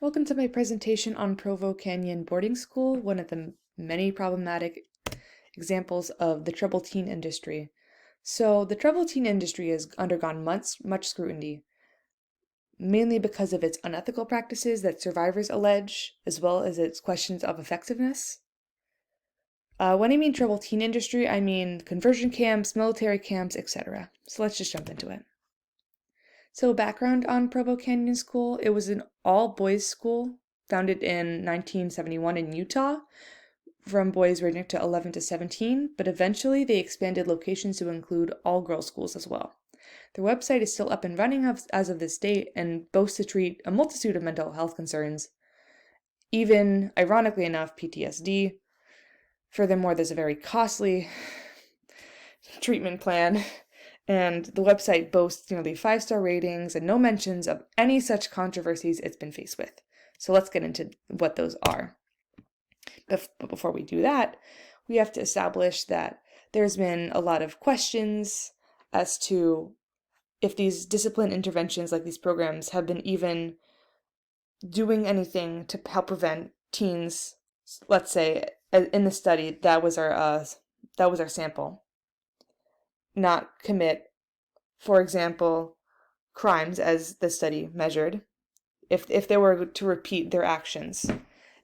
Welcome to my presentation on Provo Canyon Boarding School, one of the many problematic examples of the troubled teen industry. So the troubled teen industry has undergone much scrutiny, mainly because of its unethical practices that survivors allege, as well as its questions of effectiveness. When I mean troubled teen industry, I mean conversion camps, military camps, etc. So let's just jump into it. So background on Provo Canyon School, it was an all-boys school founded in 1971 in Utah from boys ranging to 11 to 17, but eventually they expanded locations to include all-girls schools as well. Their website is still up and running as of this date and boasts to treat a multitude of mental health concerns, even, ironically enough, PTSD. Furthermore, there's a very costly treatment plan, and the website boasts nearly 5-star ratings and no mentions of any such controversies it's been faced with. So let's get into what those are. But before we do that, we have to establish that there's been a lot of questions as to if these discipline interventions like these programs have been even doing anything to help prevent teens. Let's say in the study that was our sample, not commit, for example, crimes as the study measured, if they were to repeat their actions.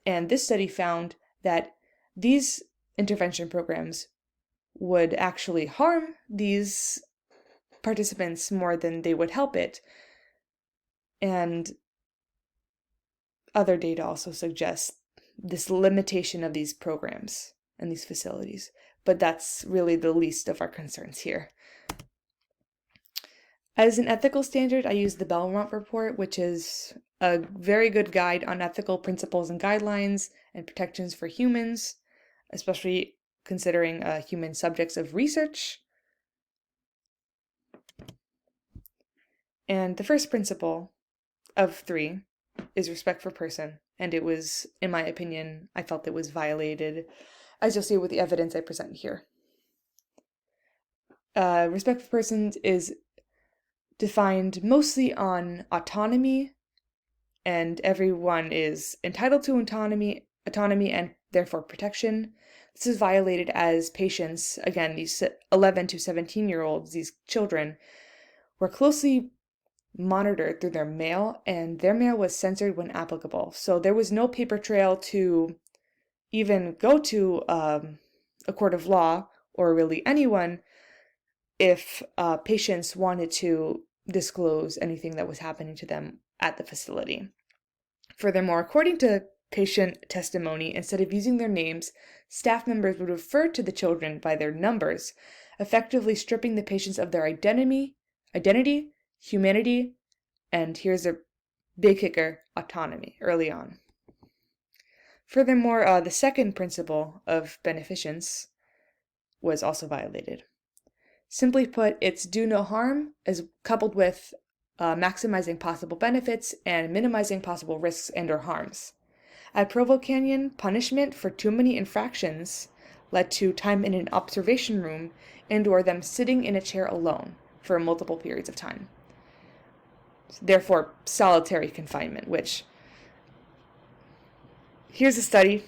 And this study found that these intervention programs would actually harm these participants more than they would help it. And other data also suggests this limitation of these programs and these facilities. But that's really the least of our concerns here. As an ethical standard, I use the Belmont Report, which is a very good guide on ethical principles and guidelines and protections for humans, especially considering human subjects of research. And the first principle of 3 is respect for person, and it was, in my opinion, I felt it was violated, as you'll see with the evidence I present here. Respect for persons is defined mostly on autonomy, and everyone is entitled to autonomy and therefore protection. This is violated as patients, again, these 11 to 17-year-olds, these children, were closely monitored through their mail, and their mail was censored when applicable. So there was no paper trail to even go to a court of law, or really anyone, if patients wanted to disclose anything that was happening to them at the facility. Furthermore, according to patient testimony, instead of using their names, staff members would refer to the children by their numbers, effectively stripping the patients of their identity, humanity, and here's a big kicker, autonomy early on. Furthermore, the second principle of beneficence was also violated. Simply put, it's do no harm as coupled with maximizing possible benefits and minimizing possible risks and or harms. At Provo Canyon, punishment for too many infractions led to time in an observation room and or them sitting in a chair alone for multiple periods of time. Therefore, solitary confinement, which, here's a study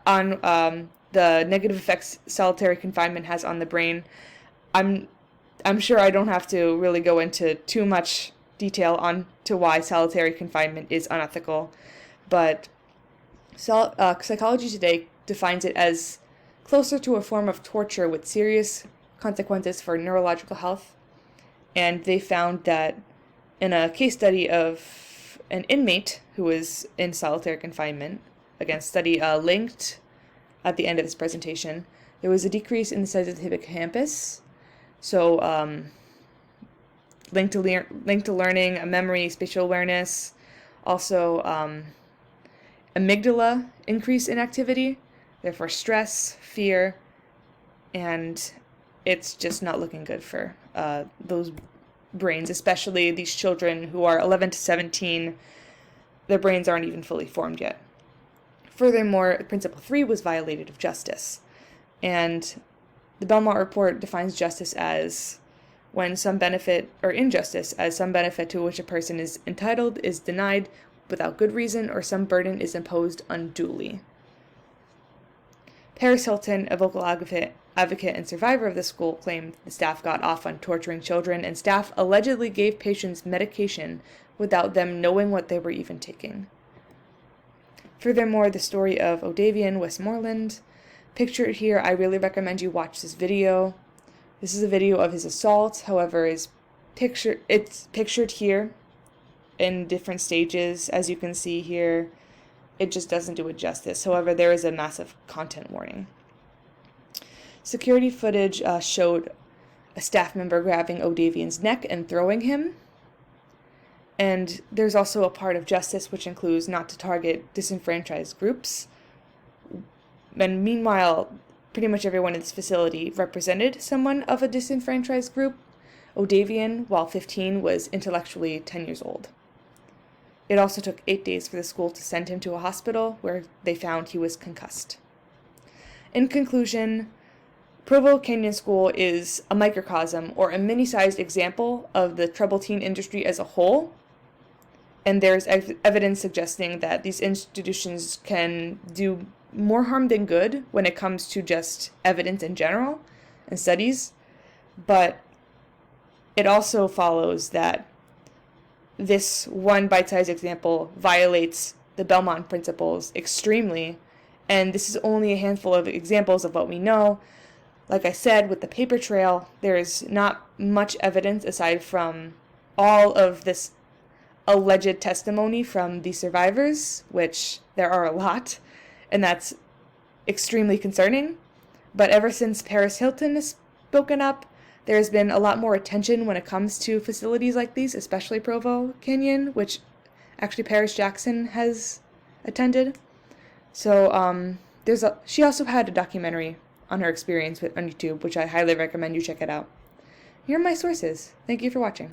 on the negative effects solitary confinement has on the brain. I'm sure I don't have to really go into too much detail on to why solitary confinement is unethical, but Psychology Today defines it as closer to a form of torture with serious consequences for neurological health. And they found that in a case study of an inmate who was in solitary confinement, again, study linked at the end of this presentation, there was a decrease in the size of the hippocampus. So linked to learning, memory, spatial awareness, also amygdala increase in activity, therefore stress, fear, and it's just not looking good for those brains, especially these children who are 11 to 17. Their brains aren't even fully formed yet. Furthermore, Principle 3 was violated of justice, and the Belmont Report defines justice as when some benefit, or injustice, as some benefit to which a person is entitled is denied without good reason or some burden is imposed unduly. Paris Hilton, a vocal advocate and survivor of the school, claimed the staff got off on torturing children, and staff allegedly gave patients medication without them knowing what they were even taking. Furthermore, the story of O'Davian Westmoreland, pictured here, I really recommend you watch this video. This is a video of his assault, however, it's pictured here in different stages. As you can see here, it just doesn't do it justice. However, there is a massive content warning. Security footage showed a staff member grabbing O'Davian's neck and throwing him. And there's also a part of justice which includes not to target disenfranchised groups. And meanwhile, pretty much everyone in this facility represented someone of a disenfranchised group. O'Davian, while 15, was intellectually 10 years old. It also took 8 days for the school to send him to a hospital where they found he was concussed. In conclusion, Provo Canyon School is a microcosm or a mini-sized example of the troubled teen industry as a whole, and there's evidence suggesting that these institutions can do more harm than good when it comes to just evidence in general and studies, but it also follows that this one bite-sized example violates the Belmont principles extremely, and this is only a handful of examples of what we know. Like I said, with the paper trail, there is not much evidence aside from all of this alleged testimony from the survivors, which there are a lot, and that's extremely concerning. But ever since Paris Hilton has spoken up, there's been a lot more attention when it comes to facilities like these, especially Provo Canyon, which actually Paris Jackson has attended. So she also had a documentary on her experience on YouTube, which I highly recommend you check it out. Here are my sources. Thank you for watching.